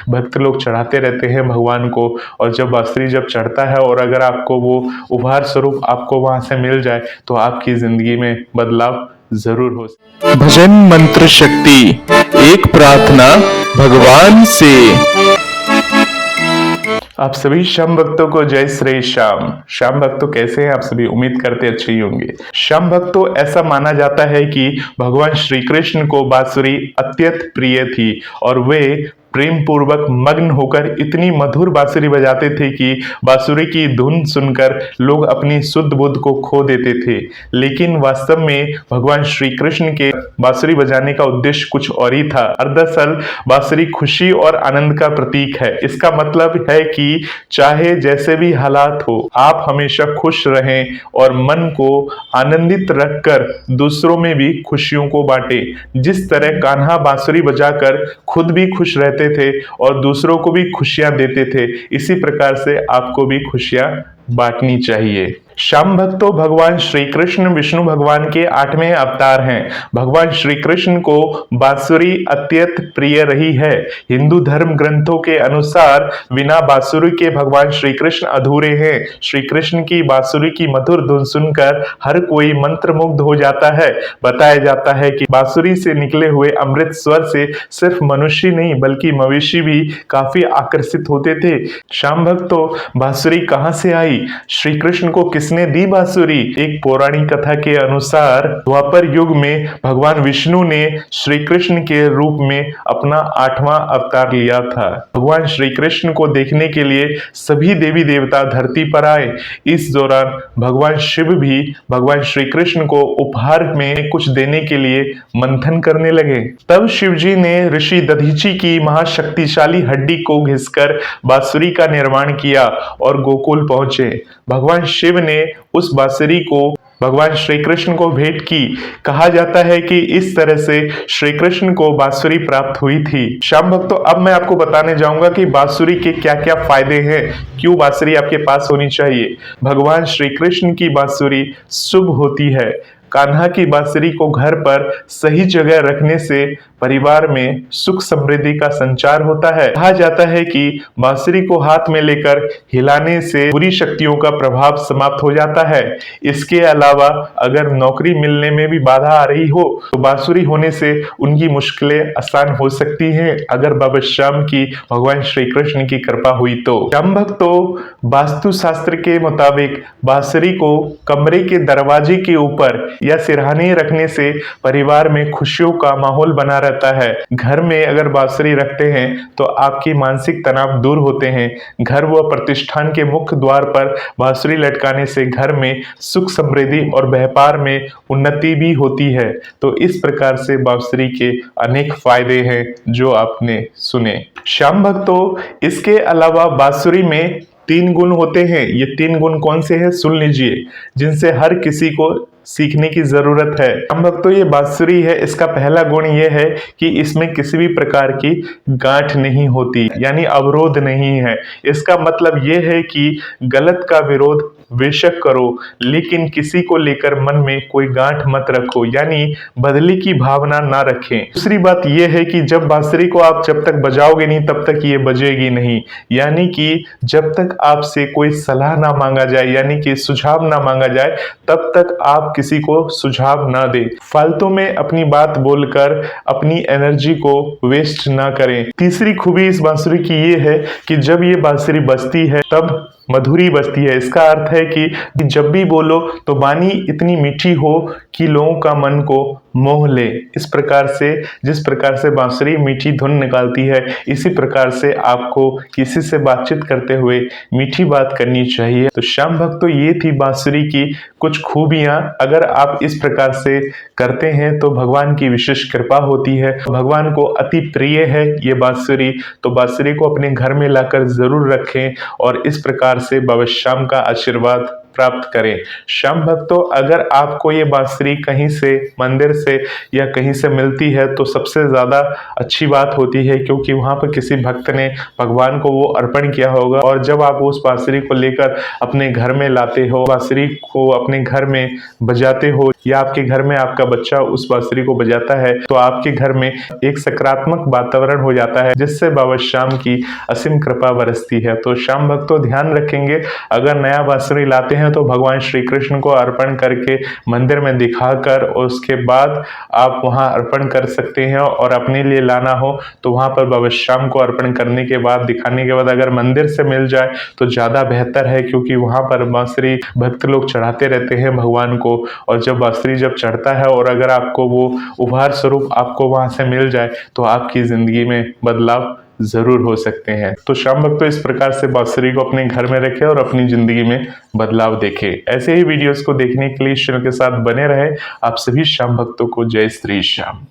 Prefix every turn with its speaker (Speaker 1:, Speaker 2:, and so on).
Speaker 1: भक्त लोग चढ़ाते रहते हैं भगवान को। और जब बांसुरी जब चढ़ता है और अगर आपको वो उपहार स्वरूप आपको वहां से मिल जाए तो आपकी जिंदगी में बदलाव जरूर हो।
Speaker 2: भजन मंत्र शक्ति, एक प्रार्थना भगवान से।
Speaker 1: आप सभी श्याम भक्तों को जय श्री श्याम। श्याम भक्तों कैसे हैं आप सभी? उम्मीद करते अच्छे ही होंगे। श्याम भक्तों ऐसा माना जाता है कि भगवान श्री कृष्ण को बांसुरी अत्यंत प्रिय थी और वे प्रेम पूर्वक मग्न होकर इतनी मधुर बांसुरी बजाते थे कि बांसुरी की धुन सुनकर लोग अपनी शुद्ध बुद्ध को खो देते थे। लेकिन वास्तव में भगवान श्री कृष्ण के बांसुरी बजाने का उद्देश्य कुछ और ही था। दरअसल बांसुरी खुशी और आनंद का प्रतीक है। इसका मतलब है कि चाहे जैसे भी हालात हो, आप हमेशा खुश रहें और मन को आनंदित रखकर दूसरों में भी खुशियों को बांटें। जिस तरह कान्हा बांसुरी बजाकर खुद भी खुश रहते थे और दूसरों को भी खुशियां देते थे, इसी प्रकार से आपको भी खुशियां बांटनी चाहिए। श्याम भक्तों, भगवान श्री कृष्ण विष्णु भगवान के 8वें अवतार हैं। भगवान श्री कृष्ण को बांसुरी अत्यंत प्रिय रही है। हिंदू धर्म ग्रंथों के अनुसार बिना बांसुरी के भगवान श्री कृष्ण अधूरे हैं। श्री कृष्ण की बांसुरी की मधुर धुन सुनकर हर कोई मंत्रमुग्ध हो जाता है। बताया जाता है कि बांसुरी से निकले हुए अमृत स्वर से सिर्फ मनुष्य नहीं बल्कि मवेशी भी काफी आकर्षित होते थे। श्याम भक्तों, बांसुरी कहां से आई? श्री कृष्ण को किसने दी बांसुरी? एक पौराणिक कथा के अनुसार द्वापर युग में भगवान विष्णु ने श्री कृष्ण के रूप में अपना 8वां अवतार लिया था। भगवान श्री कृष्ण को देखने के लिए सभी देवी देवता धरती पर आए। इस दौरान भगवान शिव भी भगवान श्री कृष्ण को उपहार में कुछ देने के लिए मंथन करने लगे। तब शिव जी ने ऋषि दधीची की महाशक्तिशाली हड्डी को घिसकर बांसुरी का निर्माण किया और गोकुल पहुंचे। भगवान शिव ने उस बांसुरी को भगवान श्री कृष्ण को भेंट की। कहा जाता है कि इस तरह से श्री कृष्ण को बांसुरी प्राप्त हुई थी। श्याम भक्तों, अब मैं आपको बताने जाऊंगा कि बांसुरी के क्या क्या फायदे हैं, क्यों बांसुरी आपके पास होनी चाहिए। भगवान श्री कृष्ण की बांसुरी शुभ होती है। कान्हा की बांसुरी को घर पर सही जगह रखने से परिवार में सुख समृद्धि का संचार होता है। कहा जाता है कि बांसुरी को हाथ में लेकर हिलाने से बुरी शक्तियों का प्रभाव समाप्त हो जाता है। इसके अलावा अगर नौकरी मिलने में भी बाधा आ रही हो तो बांसुरी होने से उनकी मुश्किलें आसान हो सकती हैं, अगर बाबा श्याम की भगवान श्री कृष्ण की कृपा हुई तो। श्याम भक्तों, वास्तु शास्त्र के मुताबिक बांसुरी को कमरे के दरवाजे के ऊपर या सिरहाने रखने से परिवार में खुशियों का माहौल बना रहता है। घर में अगर बांसुरी रखते हैं तो आपकी मानसिक तनाव दूर होते हैं। घर व प्रतिष्ठान के मुख्य द्वार पर बांसुरी लटकाने से घर में सुख समृद्धि और व्यापार में उन्नति भी होती है। तो इस प्रकार से बांसुरी के अनेक फायदे हैं जो आपने सुने। श्याम भक्तों, इसके अलावा बांसुरी में 3 गुण होते हैं। ये 3 गुण कौन से हैं सुन लीजिए, जिनसे हर किसी को सीखने की जरूरत है। हम भक्तों, ये बांसुरी है, इसका पहला गुण ये है कि इसमें किसी भी प्रकार की गांठ नहीं होती, यानी अवरोध नहीं है। इसका मतलब ये है कि गलत का विरोध बेशक करो, लेकिन किसी को लेकर मन में कोई गांठ मत रखो, यानी बदले की भावना ना रखें। दूसरी बात यह है कि जब बांसुरी को आप जब तक बजाओगे नहीं तब तक ये बजेगी नहीं, यानी कि जब तक आपसे कोई सलाह ना मांगा जाए, यानी कि सुझाव ना मांगा जाए, तब तक आप किसी को सुझाव ना दे। फालतू में अपनी बात बोलकर अपनी एनर्जी को वेस्ट ना करें। तीसरी खूबी इस बांसुरी की ये है कि जब ये बांसुरी बजती है तब मधुरी बजती है। इसका अर्थ है कि जब भी बोलो तो वाणी इतनी मीठी हो कि लोगों का मन को मोह ले। इस प्रकार से जिस प्रकार से बांसुरी मीठी धुन निकालती है, इसी प्रकार से आपको किसी से बातचीत करते हुए मीठी बात करनी चाहिए। तो श्याम भक्तों, ये थी बांसुरी की कुछ खूबियां। अगर आप इस प्रकार से करते हैं तो भगवान की विशेष कृपा होती है। भगवान को अति प्रिय है ये बांसुरी, तो बांसुरी को अपने घर में लाकर जरूर रखें और इस प्रकार से बाबा श्याम का आशीर्वाद प्राप्त करें। श्याम भक्तों, अगर आपको ये बांसुरी कहीं से मंदिर से या कहीं से मिलती है तो सबसे ज्यादा अच्छी बात होती है, क्योंकि वहां पर किसी भक्त ने भगवान को वो अर्पण किया होगा। और जब आप उस बांसुरी को लेकर अपने घर में लाते हो, बांसुरी को अपने घर में बजाते हो, या आपके घर में आपका बच्चा उस बांसुरी को बजाता है, तो आपके घर में एक सकारात्मक वातावरण हो जाता है, जिससे बाबा श्याम की असीम कृपा बरसती है। तो श्याम भक्तों, ध्यान रखेंगे, अगर नया बांसुरी लाते हैं तो भगवान श्री कृष्ण को अर्पण करके मंदिर में दिखाकर उसके बाद आप वहां अर्पण कर सकते हैं। और अपने लिए लाना हो तो वहां पर बाबा श्याम को अर्पण करने के बाद, दिखाने के बाद अगर मंदिर से मिल जाए तो ज्यादा बेहतर है, क्योंकि वहां पर बांसुरी भक्त लोग चढ़ाते रहते हैं भगवान को। और जब बांसुरी जब चढ़ता है और अगर आपको वो उपहार स्वरूप आपको वहां से मिल जाए तो आपकी जिंदगी में बदलाव जरूर हो सकते हैं। तो श्याम भक्तों, इस प्रकार से बांसुरी को अपने घर में रखें और अपनी जिंदगी में बदलाव देखें। ऐसे ही वीडियोस को देखने के लिए इस चैनल के साथ बने रहे। आप सभी श्याम भक्तों को जय श्री श्याम।